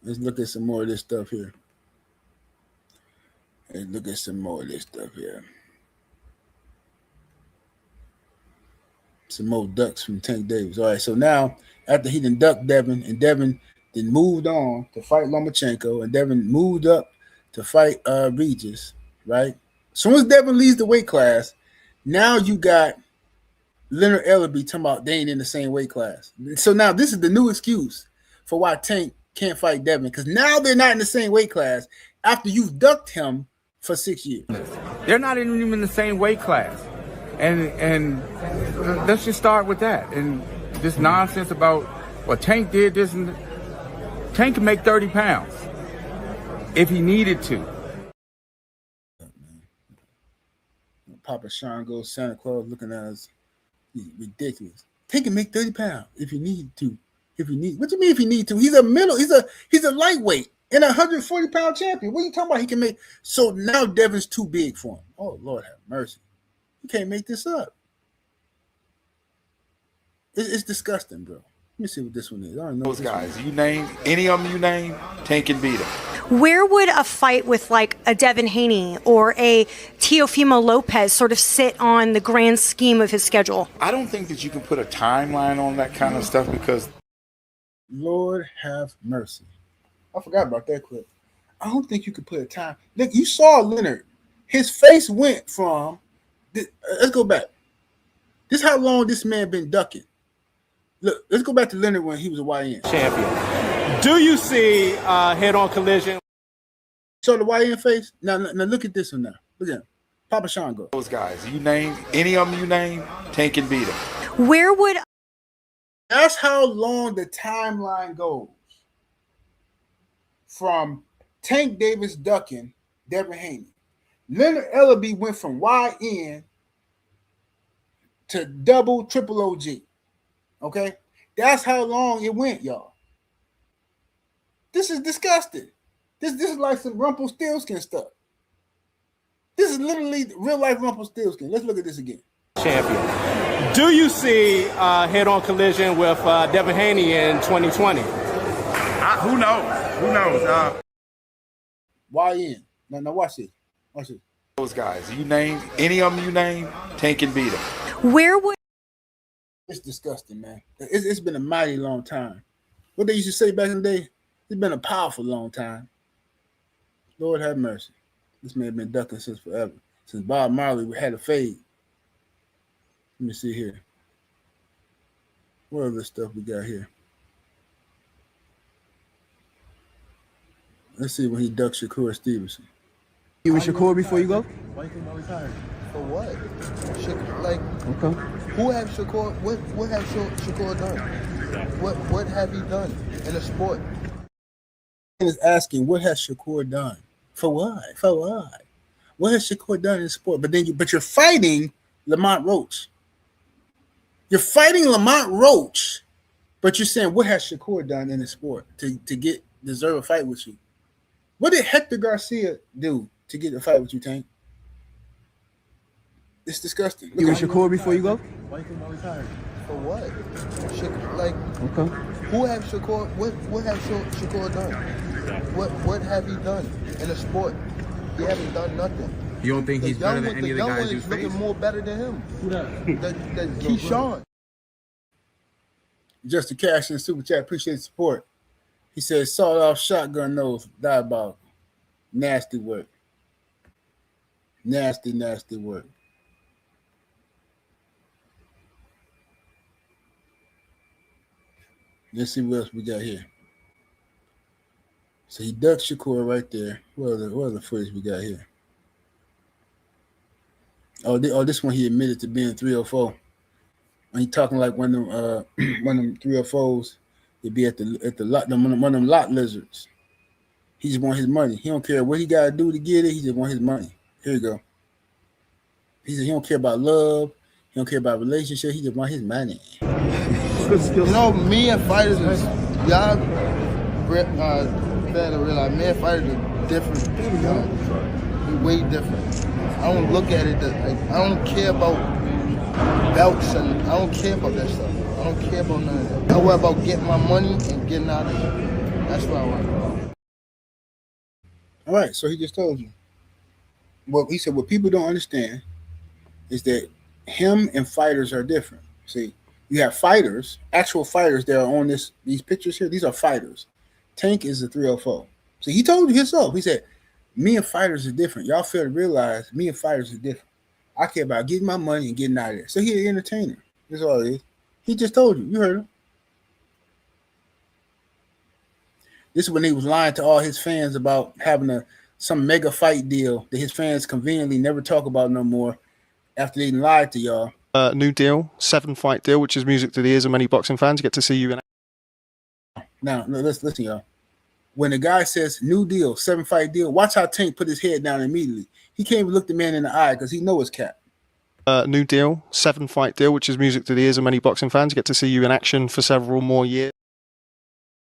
Let's look at some more of this stuff here. Some more ducks from Tank Davis. All right, so now after he done ducked Devin, and Devin then moved on to fight Lomachenko, and Devin moved up to fight Regis, right? As soon as Devin leaves the weight class, now you got Leonard Ellerby talking about they ain't in the same weight class. So now this is the new excuse for why Tank can't fight Devin, because now they're not in the same weight class after you've ducked him for 6 years. They're not even in the same weight class. And let's just start with that. And this nonsense about, well, Tank did this, and Tank can make 30 pounds if he needed to. Papa Sean goes Santa Claus looking at us. Ridiculous. Tank can make 30 pounds if he needed to. What do you mean if he need to? He's a lightweight and a 140-pound champion. What are you talking about? He can make. So now Devin's too big for him. Oh, Lord have mercy. You can't make this up. It's disgusting, bro. Let me see what this one is. I don't know. Those guys, you name any of them, Tank can beat them. Where would a fight with like a Devin Haney or a Teofimo Lopez sort of sit on the grand scheme of his schedule? I don't think that you can put a timeline on that kind of stuff because Lord have mercy. I forgot about that clip. I don't think you could put a time. Look, you saw Leonard. His face went from. Let's go back. This is how long this man been ducking. Look, let's go back to Leonard when he was a YN. Champion. Do you see head-on collision? So the YN face. Now look at this one now. Look at him. Papa Sean go. Those guys, you name any of them, you name, Tank can beat them. Where would That's how long the timeline goes from Tank Davis ducking Devin Haney. Leonard Ellaby went from YN to double triple OG. Okay? That's how long it went, y'all. This is disgusting. This is like some Rumpelstiltskin stuff. This is literally real life Rumpelstiltskin. Let's look at this again. Champion. Do you see head-on collision with Devin Haney in 2020? Who knows? Who knows? YN. Now watch this. Watch this. Those guys, you name any of them, you name, Tank can beat them. where would It's disgusting, man. It's been a mighty long time. What they used to say back in the day, it's been a powerful long time. Lord have mercy. This man been ducking since forever. Since Bob Marley had a fade. Let me see here. What other stuff we got here? Let's see when he ducked Shakur Stevenson. You with Shakur before you go? Why you think I retired? For what? Okay. Who have Shakur? What have Shakur done? What have he done in the sport? Is asking what has Shakur done? For what? For what? What has Shakur done in the sport? But you're fighting Lamont Roach. You're fighting Lamont Roach, but you're saying what has Shakur done in the sport to deserve a fight with you? What did Hector Garcia do to get a fight with you, Tank? It's disgusting. You with Shakur before you go? Why you think I retired? For what? Okay. Who have Shakur? What have Shakur done? What have he done in the sport? He haven't done nothing. You don't think he's better than any of the guys you He's face? looking more better than him. Who that? Keyshawn. Just to cash in super chat, appreciate the support. He says, sawed off shotgun nose, diabolical. Nasty work. Nasty work. Let's see what else we got here. So he ducked Shakur right there. What other footage we got here? This one he admitted to being 304. When he talking like one of them 304s, he'd be at the lot, one of them lot lizards. He just want his money. He don't care what he gotta do to get it. He just want his money. Here you go. He said he don't care about love. He don't care about relationship. He just want his money. You know, me and fighters is y'all better realize me and fighters are different. We way different. I don't look at it like I don't care about belts and I don't care about that stuff. I don't care about none of that. I worry about getting my money and getting out of here. That's what I worry about. All right, so he just told you. Well, he said what people don't understand is that him and fighters are different. See, you have fighters, actual fighters that are on these pictures here. These are fighters. Tank is a 304. See, he told you himself. He said, me and fighters are different. Y'all fail to realize me and fighters are different. I care about getting my money and getting out of there. So he's an entertainer. That's all it is. He just told you. You heard him. This is when he was lying to all his fans about having some mega fight deal that his fans conveniently never talk about no more after they lied to y'all. New deal, 7-fight deal, which is music to the ears of many boxing fans. You get to see you in. Now, let's listen, y'all. When the guy says new deal, 7-fight deal, watch how Tank put his head down immediately. He can't even look the man in the eye because he knows it's cap. New deal, 7-fight deal, which is music to the ears of many boxing fans. You get to see you in action for several more years.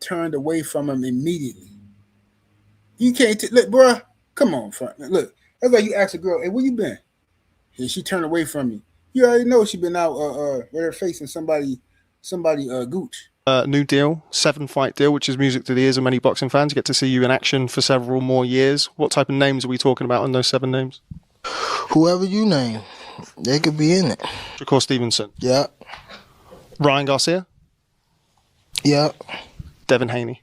Turned away from him immediately. You can't look, bro. Come on, front. Look, that's like you ask a girl, "Hey, where you been?" And she turned away from you. You already know she been out with her facing somebody gooch. New deal, 7-fight deal, which is music to the ears of many boxing fans. You get to see you in action for several more years. What type of names are we talking about on those 7 names? Whoever you name, they could be in it. Shakur Stevenson. Yeah. Ryan Garcia. Yeah. Devin Haney.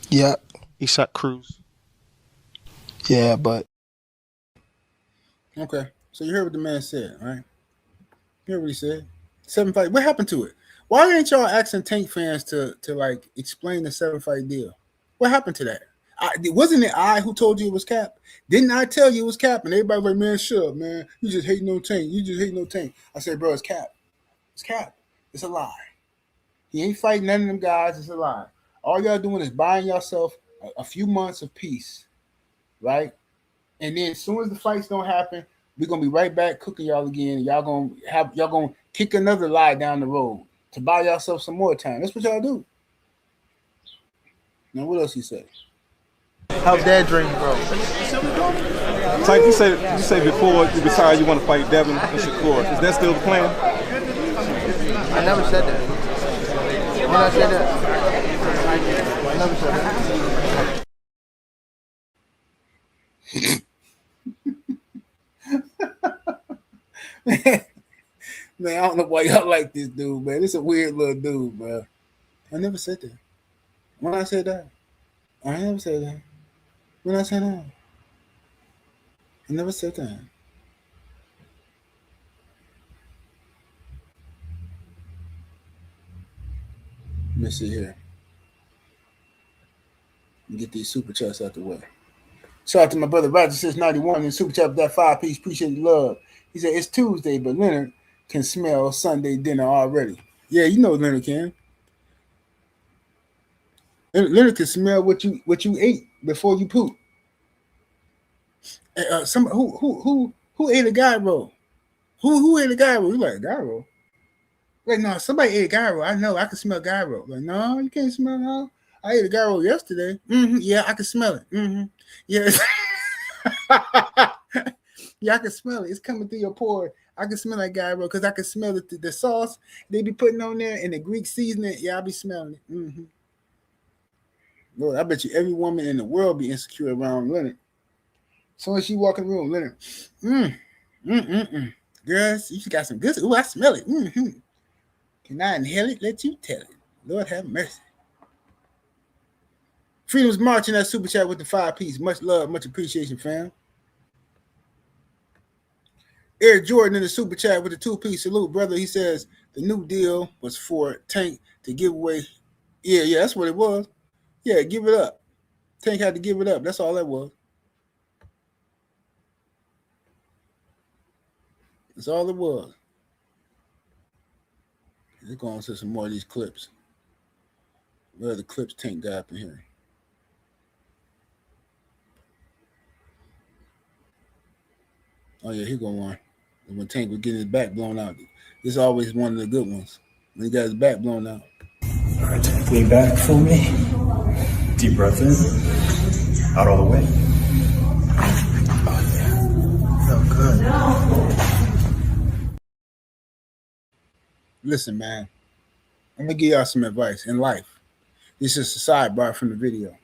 Yeah. Isaac Cruz. Yeah, but. Okay. So you heard what the man said, right? You heard what he said. 7 fight. What happened to it? Why ain't y'all asking Tank fans to like explain the 7-fight deal? What happened to that? Wasn't it I who told you it was cap? Didn't I tell you it was cap? And everybody was like, man, shut up, man. You just hating on Tank. You just hating on Tank. I said, bro, it's cap. It's cap. It's a lie. He ain't fighting none of them guys. It's a lie. All y'all doing is buying yourself a few months of peace, right? And then as soon as the fights don't happen, we're gonna be right back cooking y'all again. And y'all gonna kick another lie down the road to buy yourself some more time. That's what y'all do. Now what else he say? How's that dream, bro? Tank, you say before you retire you want to fight Devin and Shakur. Is that still the plan? I never said that. When I said that, I never said that. Man, I don't know why y'all like this dude, man. This is a weird little dude, bro. I never said that. When I said that, I never said that. When I said that, I never said that. Let me see here. Let me get these super chats out the way. Shout out to my brother Roger 691 and super chat with that 5-piece. Appreciate the love. He said it's Tuesday, but Leonard can smell Sunday dinner already. Yeah, you know Leonard can. Leonard can smell what you ate before you poop. Some who ate a guy roll? Who ate a guy roll? You like guy roll? Like no, somebody ate a guy roll. I know I can smell guy roll. Like no, you can't smell no. I ate a guy roll yesterday. Yeah, I can smell it. Yes. Yeah, I can smell it. It's coming through your pore. I can smell that guy roll because I can smell the sauce they be putting on there and the Greek seasoning. Yeah, I be smelling it. Lord, I bet you every woman in the world be insecure around Leonard. As soon as she walk in the room, Leonard, girls, you got some good. Ooh, I smell it. Can I inhale it? Let you tell it. Lord have mercy. Freedom's marching that super chat with the 5-piece. Much love, much appreciation, fam. Eric Jordan in the super chat with the 2-piece salute, brother. He says the new deal was for Tank to give away. Yeah, that's what it was. Yeah, give it up. Tank had to give it up. That's all that was. That's all it was. Let's go on to some more of these clips. Where are the clips Tank got up in here? Oh, yeah, here go one. When Tank was getting his back blown out. This is always one of the good ones. When he got his back blown out. All right, Tank, lean back for me. Deep breath in. Out all the way. Oh, yeah. Felt good. Listen, man. I'm going to give y'all some advice in life. This is a sidebar from the video.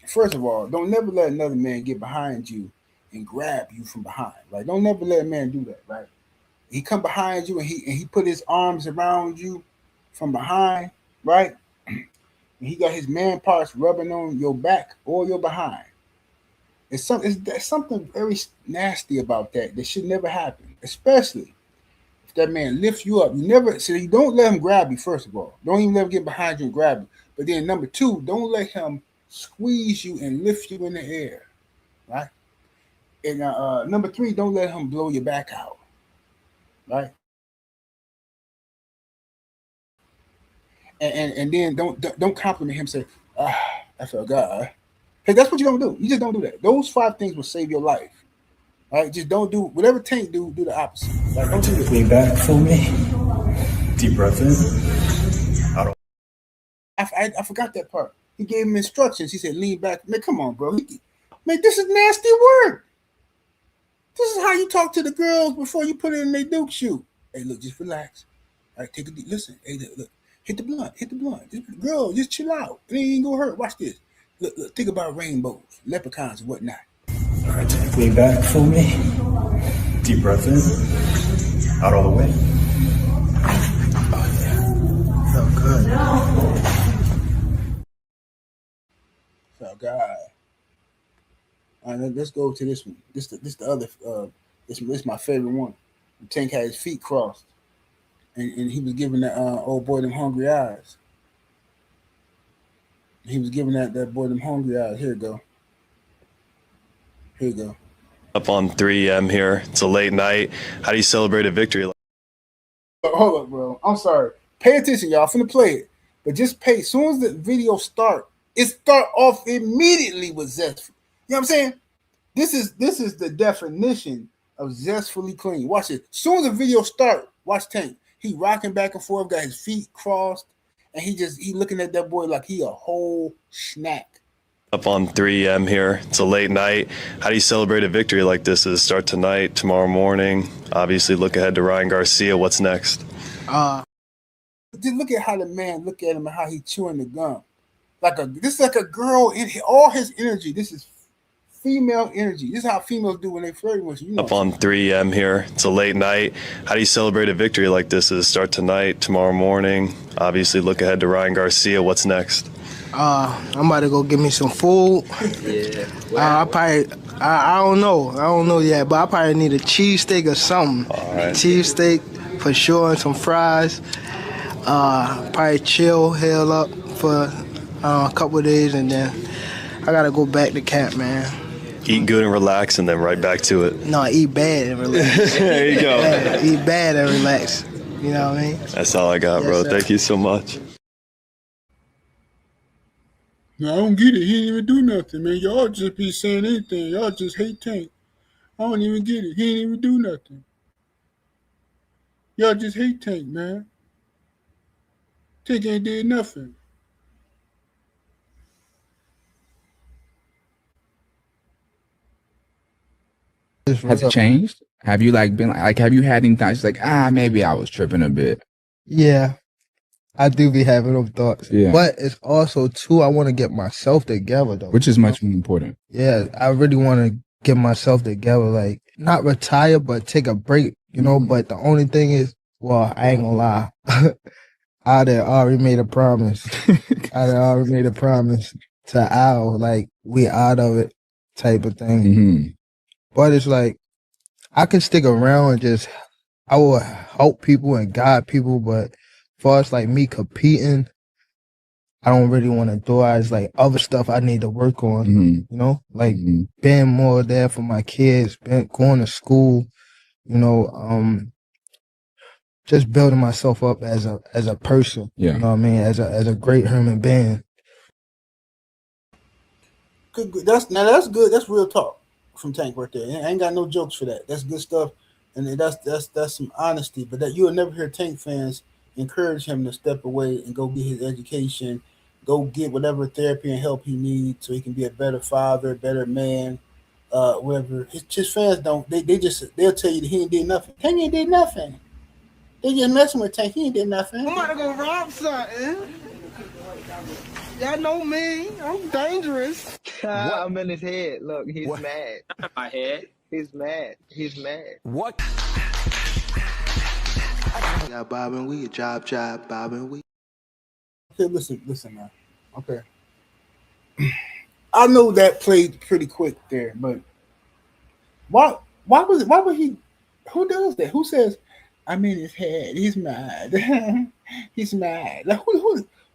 First of all, don't never let another man get behind you and grab you from behind. Like, don't never let a man do that, right? He come behind you and he put his arms around you from behind, right? And he got his man parts rubbing on your back or your behind. There's something very nasty about that should never happen, especially if that man lifts you up. You don't let him grab you, first of all. Don't even let him get behind you and grab you. But then number 2, don't let him squeeze you and lift you in the air, right? And number 3, don't let him blow your back out, right? And then don't compliment him. Say, I felt God. Hey, that's what you're gonna do. You just don't do that. Those 5 things will save your life. Right? Just don't do whatever Tank do the opposite. Like, don't do this. Lean back for me. Deep breath in. Out. I forgot that part. He gave him instructions. He said, lean back. Man, come on, bro. Man, this is nasty work. This is how you talk to the girls before you put it in their Duke shoe. Hey, look, just relax. All right, take a deep listen. Hey, look. Hit the blunt. Girl, just chill out. It ain't gonna hurt. Watch this. Look, think about rainbows, leprechauns, and whatnot. All right, Tank, lean back for me. Deep breath in. Out all the way. Oh, yeah. Felt good. Felt God. All right, let's go to this one. This the other. This my favorite one. Tank had his feet crossed, and he was giving that old boy them hungry eyes. He was giving that boy them hungry eyes. Here you go. Here you go. Up on 3 a.m. here. It's a late night. How do you celebrate a victory? Hold up, bro. I'm sorry. Pay attention, y'all. I'm finna play it. But just pay. As soon as the video start, it start off immediately with zestful. You know what I'm saying? This is the definition of zestfully clean. Watch it. As soon as the video start, watch Tank. He rocking back and forth, got his feet crossed, and he looking at that boy like he a whole snack. Up on 3 a.m. here. It's a late night. How do you celebrate a victory like this? Does it start tonight, tomorrow morning? Obviously, look ahead to Ryan Garcia. What's next? Just look at how the man look at him and how he chewing the gum. This is like a girl in all his energy. This is female energy. This is how females do when they flirt with you. Up on 3 a.m. here. It's a late night. How do you celebrate a victory like this? Does it start tonight, tomorrow morning? Obviously, look ahead to Ryan Garcia. What's next? I'm about to go get me some food. Yeah. I don't know. I don't know yet, but I probably need a cheesesteak or something. All right. Cheesesteak for sure and some fries. Probably chill, hell up for a couple of days, and then I gotta go back to camp, man. Eat good and relax, and then right back to it. No, eat bad and relax. There you go. Yeah, eat bad and relax. You know what I mean? That's all I got, bro. Yes, Thank you so much. No, I don't get it. He didn't even do nothing, man. Y'all just be saying anything. Y'all just hate Tank. I don't even get it. He didn't even do nothing. Y'all just hate Tank, man. Tank ain't did nothing. Has it changed? Have you been have you had any thoughts like, maybe I was tripping a bit? Yeah, I do be having those thoughts. Yeah. But it's also too, I want to get myself together though. Which is much more important. Yeah, I really want to get myself together, like not retire, but take a break, you know. But the only thing is, well, I ain't gonna lie. I had already made a promise. To Al, like, we out of it type of thing. Mm-hmm. But it's like, I can stick around and I will help people and guide people, but as far as like me competing, I don't really want to do it. It's like other stuff I need to work on, you know, like being more there for my kids, going to school, you know, just building myself up as a person, you know what I mean, as a great human being. Good. That's good. That's real talk from Tank right there. I ain't got no jokes for that. That's good stuff, and that's some honesty. But that you'll never hear Tank fans encourage him to step away and go get his education, go get whatever therapy and help he needs so he can be a better father, better man, whatever. His fans don't. They'll tell you that he ain't did nothing. Tank ain't did nothing. They just messing with Tank. He ain't did nothing. I'm about to go rob something. Y'all know me. I'm dangerous. I'm in his head. Look, he's mad. My head. He's mad. What? Yeah, Bob and Weed. Job, Bob and Weed. Okay, listen, man. Okay. I know that played pretty quick there, but why would he? Who does that? Who says, I'm in his head? He's mad. He's mad. Like,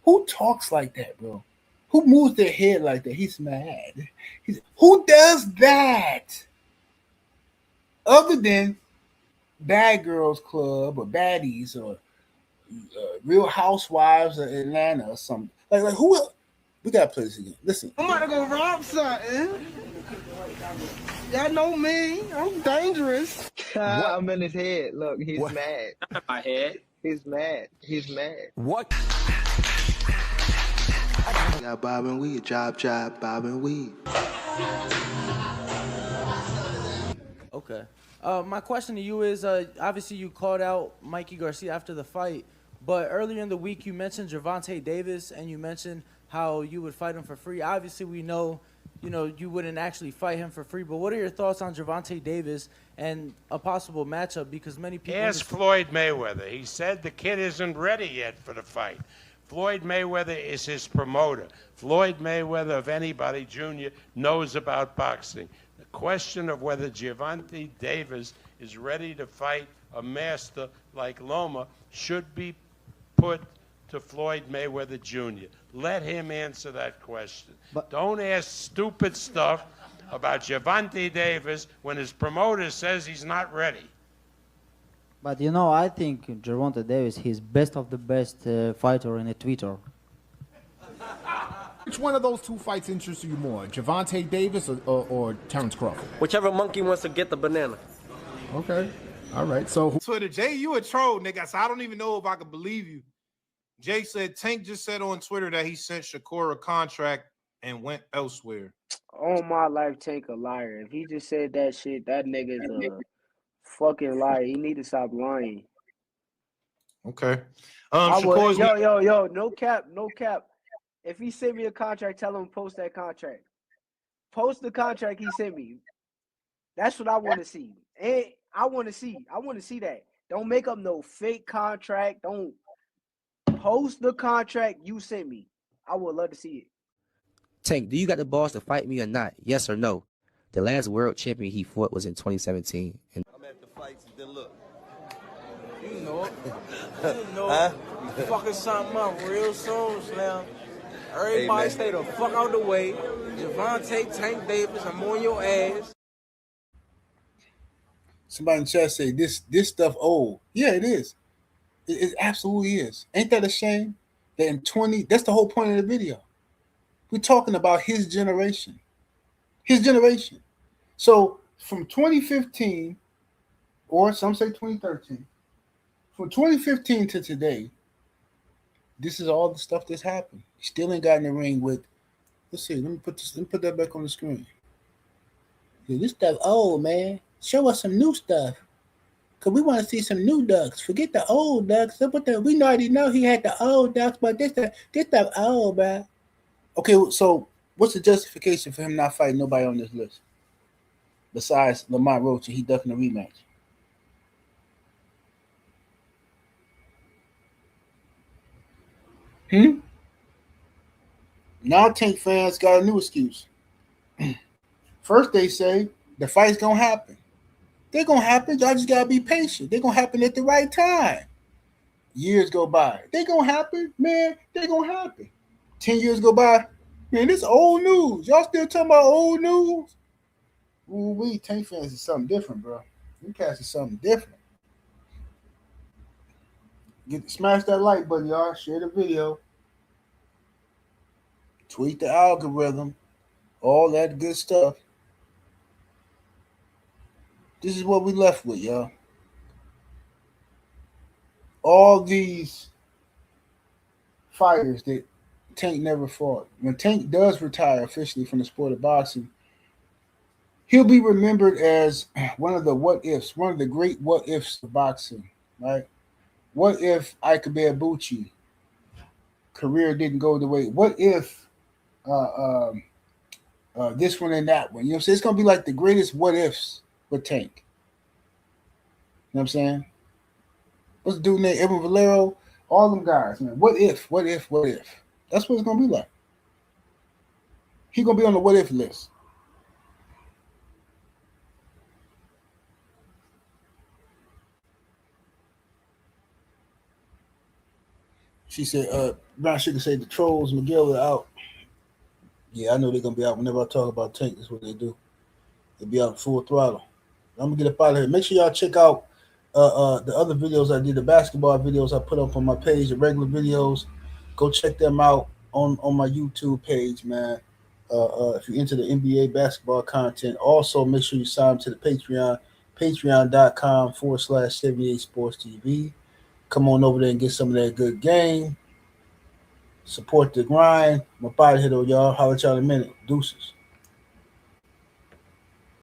who talks like that, bro? Who moves their head like that? He's mad. Who does that? Other than Bad Girls Club or Baddies or Real Housewives of Atlanta or something. Like who else? We gotta play this again. Listen. I'm about to go rob something. Y'all know me. I'm dangerous. I'm in his head. Look, he's mad. My head. He's mad. What? Yeah, Bob and Weed. Job, Bob and Weed. Okay. My question to you is, obviously you called out Mikey Garcia after the fight, but earlier in the week you mentioned Gervonta Davis and you mentioned how you would fight him for free. Obviously we know, you wouldn't actually fight him for free, but what are your thoughts on Gervonta Davis and a possible matchup? Because many people... Ask Floyd Mayweather. He said the kid isn't ready yet for the fight. Floyd Mayweather is his promoter. Floyd Mayweather, if anybody, Jr., knows about boxing. The question of whether Gervonta Davis is ready to fight a master like Loma should be put to Floyd Mayweather Jr.? Let him answer that question. Don't ask stupid stuff about Gervonta Davis when his promoter says he's not ready. But you know, I think Gervonta Davis, he's best of the best fighter in Twitter. Which one of those two fights interests you more, Gervonta Davis or Terrence Crawford? Whichever monkey wants to get the banana. Okay, all right. So Twitter, Jay, you a troll, nigga. So I don't even know if I can believe you. Jay said Tank just said on Twitter that he sent Shakur a contract and went elsewhere. Oh my life, Tank a liar. If he just said that shit, that nigga's a fucking liar. He need to stop lying. Okay. Shakur's yo, no cap. If he sent me a contract, tell him post that contract. Post the contract he sent me. That's what I want to see. And I want to see that. Don't make up no fake contract. Don't post the contract you sent me. I would love to see it. Tank, do you got the balls to fight me or not? Yes or no? The last world champion he fought was in 2017. And I'm at the fights and then look. You know it. You know it. You fucking something up real soon, Slim. Everybody stay the fuck out the way. Gervonta Tank Davis, I'm on your ass. Somebody in the chat say this stuff old. Yeah, it is. It absolutely is. Ain't that a shame? That in 20, that's the whole point of the video. We're talking about his generation. His generation. So from 2015, or some say 2013, from 2015 to today, this is all the stuff that's happened. He still ain't got in the ring with. Let's see. Let me put that back on the screen. Yeah, this stuff old, man. Show us some new stuff, cause we want to see some new ducks. Forget the old ducks. We already know he had the old ducks, but this stuff old, bro. Okay, so what's the justification for him not fighting nobody on this list besides Lamont Roach and he ducking a rematch? Now Tank fans got a new excuse. First they say the fight's gonna happen. They're gonna happen. Y'all just gotta be patient. They're gonna happen at the right time. Years go by. They're gonna happen, man. They're gonna happen. 10 years go by. Man, this old news. Y'all still talking about old news? Ooh, Tank fans is something different, bro. You cats is something different. Smash that like button, y'all. Share the video. Tweet the algorithm. All that good stuff. This is what we left with, y'all. All these fighters that Tank never fought. When Tank does retire officially from the sport of boxing, he'll be remembered as one of the what ifs, one of the great what ifs of boxing, right? What if Ike Ibeabuchi career didn't go the way? What if this one and that one? You know what I'm saying? It's going to be like the greatest what ifs with Tank. You know what I'm saying? What's the dude named Edwin Valero? All them guys, man. What if? That's what it's going to be like. He's going to be on the what if list. She said, Brown Sugar said the trolls, Miguel are out. Yeah, I know they're going to be out whenever I talk about Tank. That's what they do. They'll be out full throttle. I'm going to get up out of here. Make sure y'all check out the other videos I did, the basketball videos I put up on my page, the regular videos. Go check them out on my YouTube page, man. If you're into the NBA basketball content. Also, make sure you sign up to the Patreon, patreon.com/78 Sports TV. Come on over there and get some of that good game. Support the grind. I'm about to hit on y'all. Holler at y'all in a minute. Deuces.